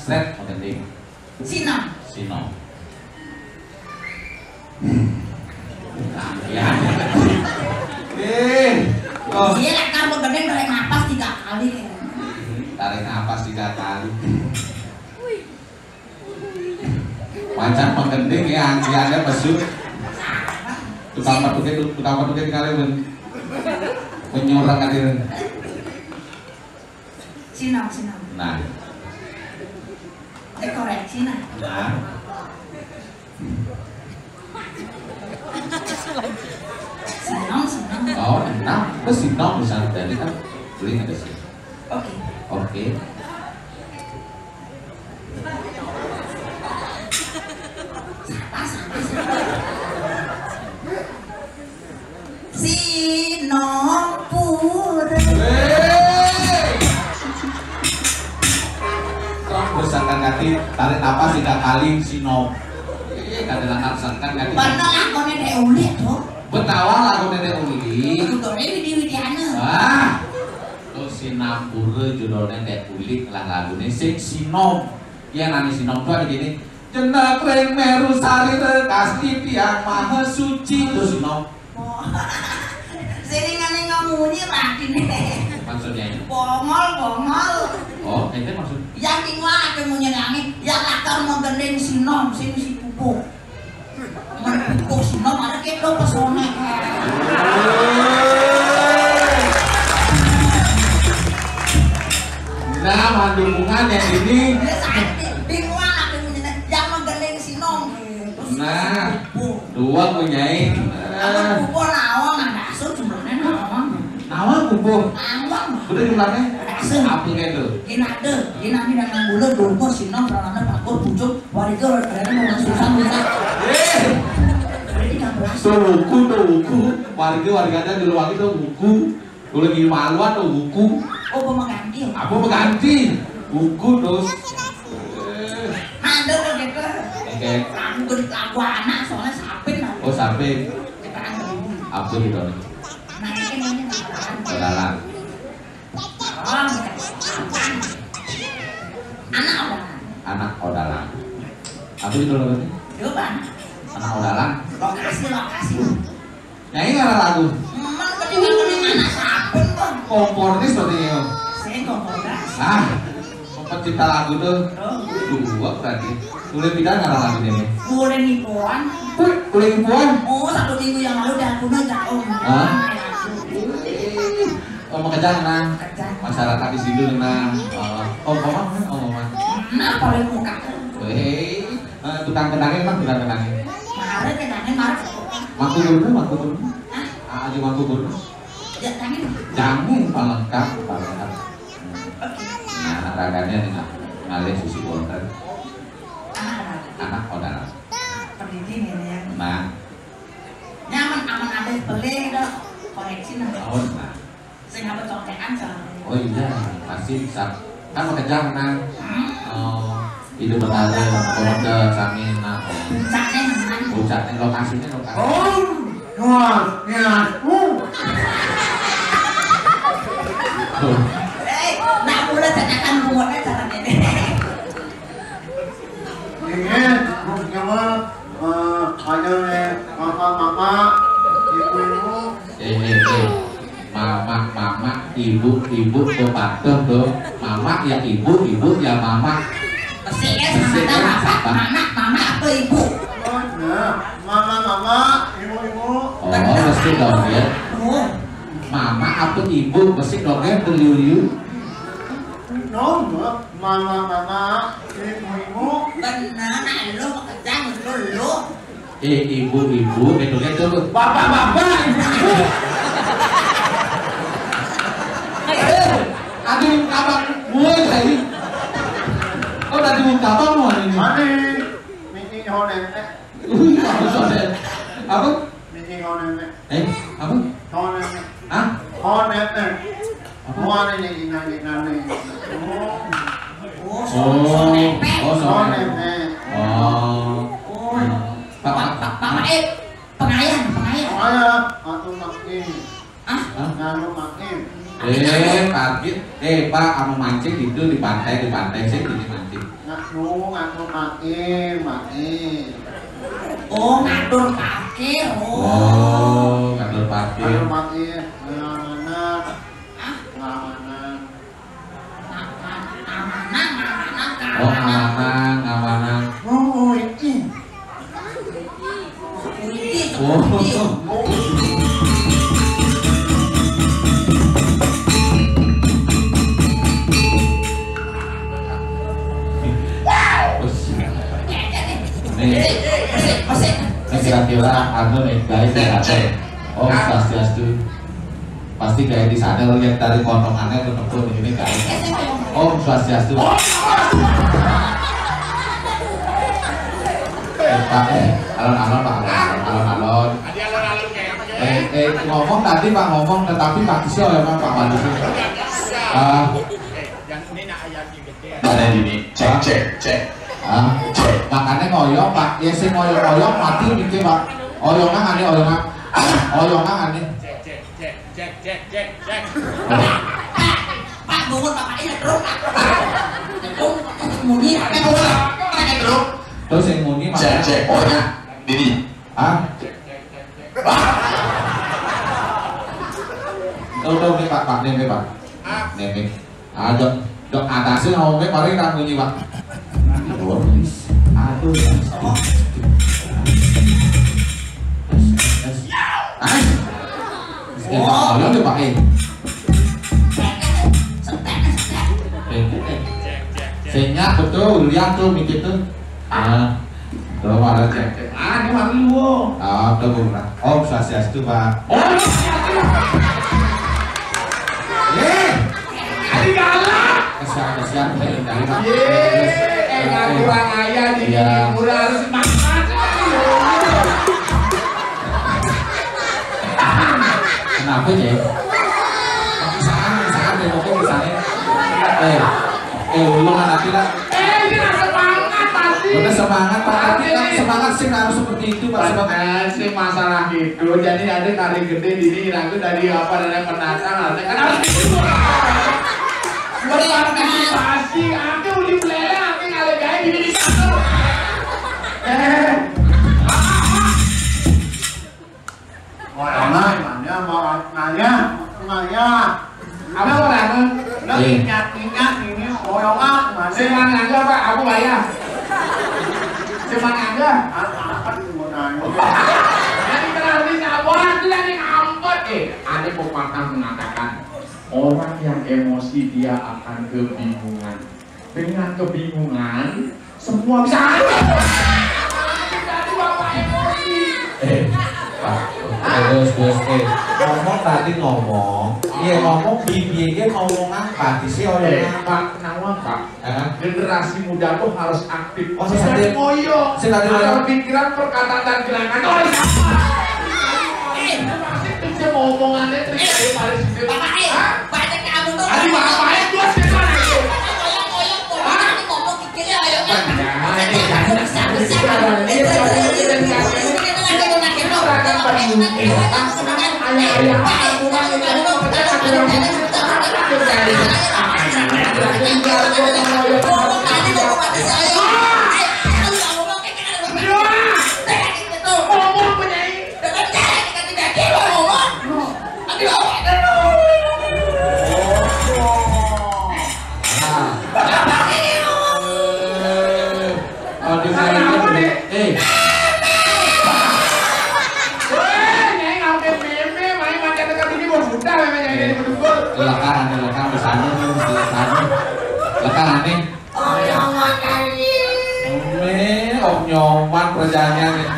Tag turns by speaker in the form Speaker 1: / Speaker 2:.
Speaker 1: Sret penting.
Speaker 2: Sinom.
Speaker 1: Sinom. Ya.
Speaker 2: Oh. Iya lah kamu gede tarik napas 3 kali.
Speaker 1: Tarik napas 3 kali. Macan pengending ya antriannya mesut. Tukang patuke kali menyurak kali.
Speaker 2: Sinom.
Speaker 1: Nah.
Speaker 2: Koreksi nah.
Speaker 1: Nah.
Speaker 2: Sinom.
Speaker 1: Oh, enak. Terus sinom misalnya tadi kan beli ada sih. Oke.
Speaker 2: Sinom pura.
Speaker 1: Bersangkan kaki tarik napas 3 kali sinom. Kadang aksakan kaki.
Speaker 2: Bener aku nenek ulit tuh.
Speaker 1: Betawal aku nenek uli.
Speaker 2: Judulnya Widiana.
Speaker 1: Wah, lo Sinapura judulnya nenek uli lah lagunya sing sinom. Ya nani sinom tuh ada gini. Jenak reng meru sari rekasti tiang maha suci itu sinom.
Speaker 2: Sini ngane ngamunyi lagi nih.
Speaker 1: Maksudnya ini?
Speaker 2: Bongol.
Speaker 1: Oh, itu maksud?
Speaker 2: Yang tinggal aku mau nyenangi, yang akan mau gendeng sinom, sini si pupuk. Pupuk sinom ada kita pesona.
Speaker 1: Nah, mandungan yang ini.
Speaker 2: Bingung aku mau nyenangi, yang mau gendeng sinom.
Speaker 1: Nah, 2 punyai.
Speaker 2: Aku pupuk nawang, ada asuh jumlahnya nawang.
Speaker 1: Nawang pupuk?
Speaker 2: Nawang.
Speaker 1: Udah jumlahnya? Apa kayak itu?
Speaker 2: Ginami dengan bulan dongkos sinom peralatan pakor pucuk warga orang susah bisa.
Speaker 1: Tuh warga di luar itu buku. Dulu lagi maluan tuh buku.
Speaker 2: Oh pemaganti.
Speaker 1: Apa pengganti? Buku terus.
Speaker 2: Ada tuh gitu.
Speaker 1: Oke.
Speaker 2: Aku anak soalnya sapin lah.
Speaker 1: Oh sapin.
Speaker 2: Sekarang beribu.
Speaker 1: Apa gitu nih?
Speaker 2: Nah ini
Speaker 1: Odalan. Anak odalan. Apa itu namanya? Anak odalan.
Speaker 2: Lokasi.
Speaker 1: Nyanyi nggak lagu?
Speaker 2: Memang ketinggalan anak sapin bang.
Speaker 1: Komponis seperti itu.
Speaker 2: Saya komponis.
Speaker 1: Pencipta lagu tuh. 2 berarti. Boleh pindah nggak lagu ini?
Speaker 2: Boleh nipuan.
Speaker 1: Boleh nipuan?
Speaker 2: Oh 1 minggu yang lalu dah aku ngajak
Speaker 1: mau kejang nah masyarakat di sini nah omongan
Speaker 2: nah paling muka
Speaker 1: tukang kenangin mah tukang kenangin
Speaker 2: marah kenangin marah
Speaker 1: maku dulu aja maku dulu jamin palengkap nah anak raganya nih ngalih susi wonten anak odalan
Speaker 2: pendidik ini ya
Speaker 1: nah
Speaker 2: nyaman aman ada beli dah koreksi nah saya nggak contekan soalnya.
Speaker 1: Oh iya, pasti bisa. Kan mau kejang kan? Hidup berada, kode, samina. Puncaknya lokasinya.
Speaker 2: Oh, nak boleh tanyakan buatnya cara ini.
Speaker 3: Ini, mungkin ada mama, ibu.
Speaker 1: Mama, ibu pepatah tuh. Mama ya ibu ya mama.
Speaker 2: Persis mama apa ibu?
Speaker 3: Mama, ibu.
Speaker 1: Oh, mesti dong ya. Mama apa ibu mesti dong ya beliau.
Speaker 3: Mama, ibu.
Speaker 2: Benar, lo kejang lo.
Speaker 1: Ibu itu tuh. Bapak. Aduh, kapan mulai tadi? Oh, tadi buka apa mau ini?
Speaker 3: Meeting honet.
Speaker 1: Apa?
Speaker 3: Meeting honet.
Speaker 1: Apa?
Speaker 3: Honet.
Speaker 1: Hah?
Speaker 3: Honet. Muan ini.
Speaker 2: Pengayaan.
Speaker 3: Aku makin.
Speaker 1: Parkir. Pak, kamu mancing itu di pantai saya jadi mancing.
Speaker 3: ngatur parkir.
Speaker 2: Oh, ngatur parkir.
Speaker 1: Oh, ngatur parkir.
Speaker 3: Ngatur parkir. Ngamanan.
Speaker 1: Oh, ngamanan.
Speaker 3: Oh, ini.
Speaker 1: Oh. Nih kira-kira anu nih guys ya. Oh, swastiastu. Pasti kayak di sana lihat dari kontongannya ke tekun ini guys. Oh, swastiastu. Pak, alon-alon Pak, alon-alon. Ngomong tadi Pak ngomong, tetapi Pak Kisio ya Pak Madu.
Speaker 4: Yang ini nak ayam gede.
Speaker 1: Ada ini, cek. Makanya ngoyong Pak, ya sih ngoyong mati mikir Pak. Oyongan aneh.
Speaker 4: Cek.
Speaker 2: Pak bungun Pak ini terus. Muni apa terus?
Speaker 1: Terus yang muni makanya
Speaker 5: Cek. Oh ya, Dini.
Speaker 1: Tuh nih Pak nih Pak. Nih. Dok atasnya ngomongnya mari tak bunyi Pak. Aduh. Ngomong deh Pak Senyap betul, lihat tuh mikir tuh. Tuh malah cek.
Speaker 4: Ini mari lu.
Speaker 1: Tuh bukan. Om Swastiastu Pak.
Speaker 4: Adi galak.
Speaker 1: Kesian dari Pak.
Speaker 4: Nggak kurang ayah di murah harus makan.
Speaker 1: Kenapa ya? Misalkan deh mungkin misalnya. Lu kan nanti lah.
Speaker 4: Ini semangat pasti.
Speaker 1: Udah semangat Pak, tapi kan semangat sih harus seperti itu Pak.
Speaker 4: Semangat sih masalah gitu. Jadi ada kari gede di sini aku dari apa dari pendatang ada kan harus gitu. Pasti aku udah pelele aku ngalir kayak gini di satu.
Speaker 3: Nanya.
Speaker 4: Apa orang?
Speaker 3: Ingat ini oyongan.
Speaker 4: Cuman ngangga Pak, aku bayar. Cuman ngangga.
Speaker 3: Apa mau nanya?
Speaker 4: Jadi kenal di sabar, jadi ngambek. Ada pepatah mengatakan orang yang emosi dia akan kebingungan. Dengan kebingungan, semua bisa ada. Jadi bapak emosi.
Speaker 1: Pak, terus ngomong tadi ngomong. Iya ngomong bibinya ngomong apa sih orang
Speaker 4: Pak, kenapa Pak? Generasi muda tuh harus aktif.
Speaker 1: Oh, saya
Speaker 4: moyo.
Speaker 1: Saya tadi
Speaker 4: ada pikiran, perkataan dan gerangan. Oh, sama. Pasti bisa ngomongannya trik dari Paris itu.
Speaker 2: Banyak kamu tuh.
Speaker 4: Aduh, ngapain gua sih mana itu?
Speaker 2: Koyong tuh. Nanti ngomong kikirnya ayo.
Speaker 1: Lekar aneh. Om nyoman perjanjian nih.